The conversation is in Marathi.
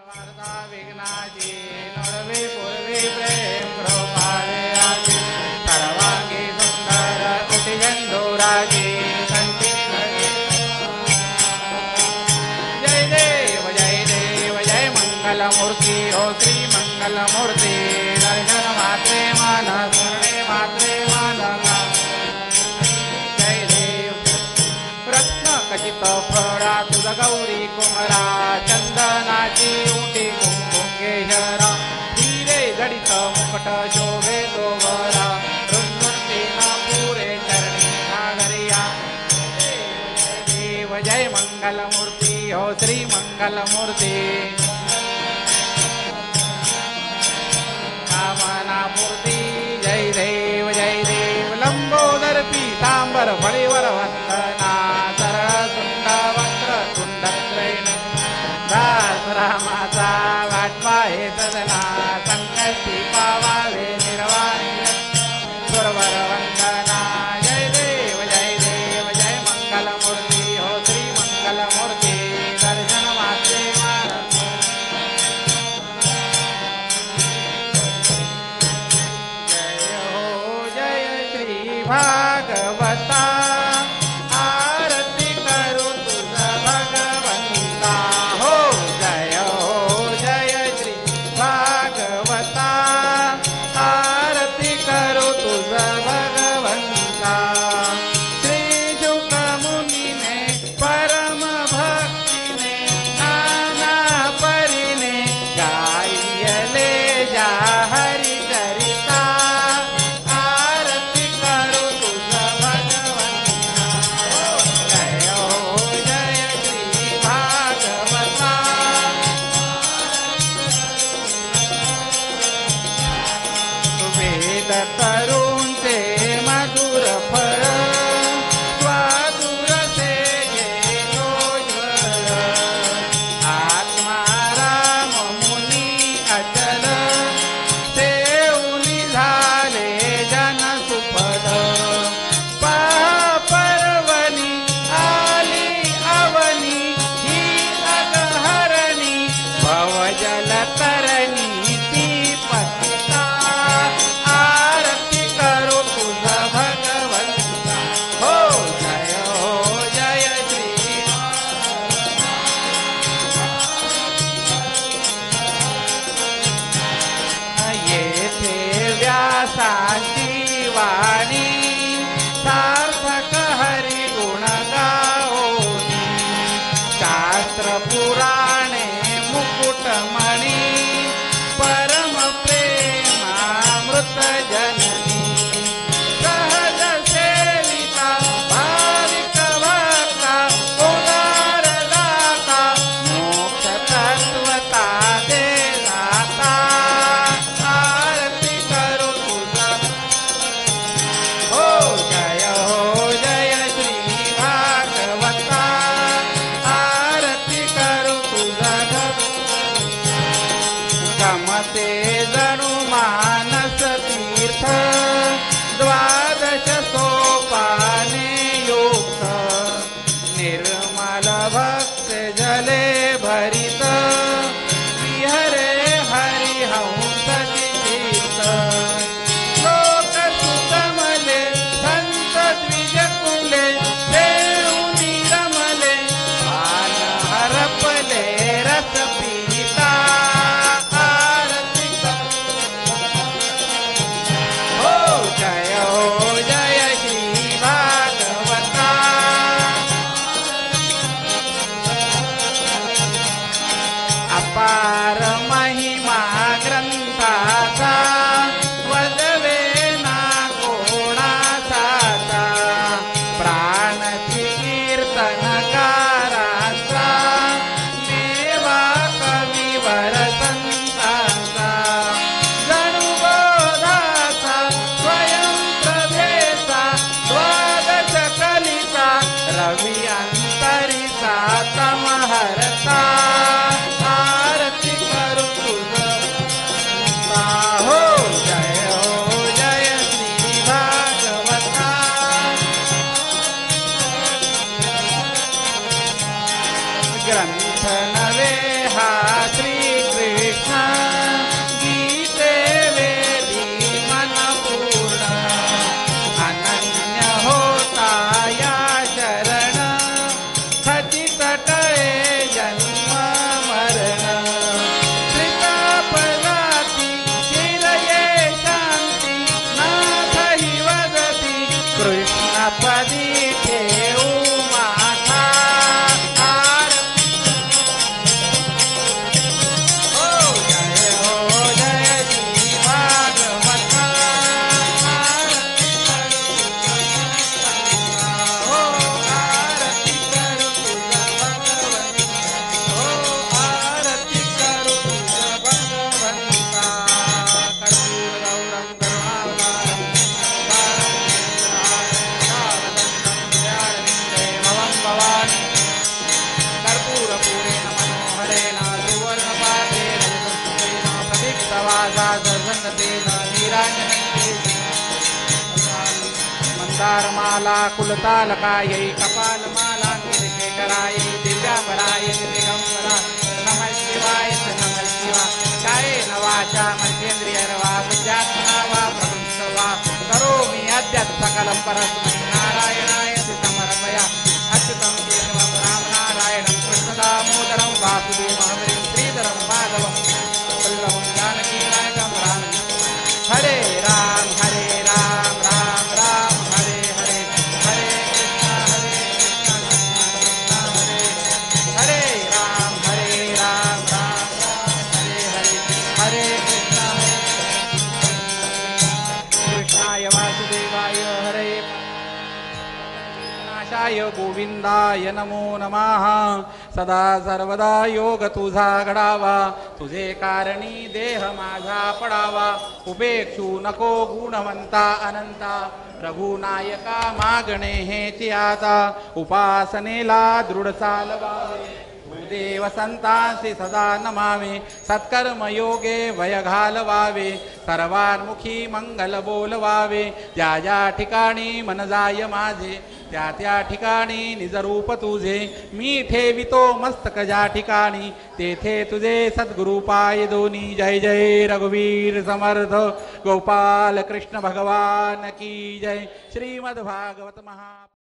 वार्ता विघ्नाची नोडवी पूर्वी प्रेम कृपावे आजी सर्वांगी सुंदर कुटी गंधुराजी जय देव जय मंगलमूर्ती हो श्री मंगलमूर्ती दर्शन मात्रे मन स्मरणे मात्रे मन जय देव रत्न कचित फळा तुझ गौरी कुमरा चंदनाची उंटी कुंकुंगेश्वरा हिरे जडित मुकट शोभे तोवरा रुंदतीना पुरे चरणी घागरिया देव जय मंगलमूर्ती हो श्री मंगलमूर्ती कामनापूर्ती जय देव लंबोदर पीतांबर फळीवर वंदना सरळ सुंद वक्र तुंड त्रैण दास रामाचा वाटपा हे सदना संकल्पी पावावे निर्वाणी सुरवर वंदना जय देव जय मंगलमूर्ती हो श्री मंगलमूर्ती दर्शन मात्रे भागवता आरती करू तुझ भगवंता हो जय श्री भागवता आरती करू तुझ भगवंता श्री शुक मुनीने परम भक्तीने नाना परीने गायले जा हरि चरिता तरुण ते मधुर फळ स्वादुर ते घेतोश्वर आत्माराम मुनी अचल तेऊनी झाले जन सुपद पर्वणी आली अवनी ही अगहरणी भवजल तरणी ती पतिता आरती कर हारमाला कुलतालकायै कपालमाला शेखराय दिव्यापराय दिगंबरा नमः शिवाय नमः शिवाय कायेन वाचा मनसेन्द्रियर्वा बुद्ध्यात्मना वा प्रकृतिं वा करोमि अद्य सकलं परस्मै नारायणाय समर्पया अच्युतं केशवं रामनारायणं कृष्णदामोदरं वासुदेवं श्रीधरं माधवं वल्लभं जानकीनायकं राम हरे राम राम राम हरे हरे हरे कृष्ण हरे राम राम हरे हरे हरे कृष्ण कृष्णाय वासुदेवाय हरे नाशाय गोविंदाय नमो नमः सदा सर्वदा योग तुझा घडावा तुझे कारणी देह माझा पडावा उपेक्षू नको गुणवंता अनंता रघुनायका मागणे हेची आता उपासनेला दृढ चालवावे देव संतांसी सदा नमावे सत्कर्म योगे भय घालवावे सर्वांमुखी मंगल बोलवावे ज्या ज्या ठिकाणी मन जाय माझे त्या त्या ठिकाणी निजरूप तुझे मी ठेवितो मस्तक ज्या ठिकाणी तेथे तुझे सद्गुरु पाय दोनी जय जय रघुवीर समर्थ गोपाल कृष्ण भगवान की जय श्रीमद् भागवत महा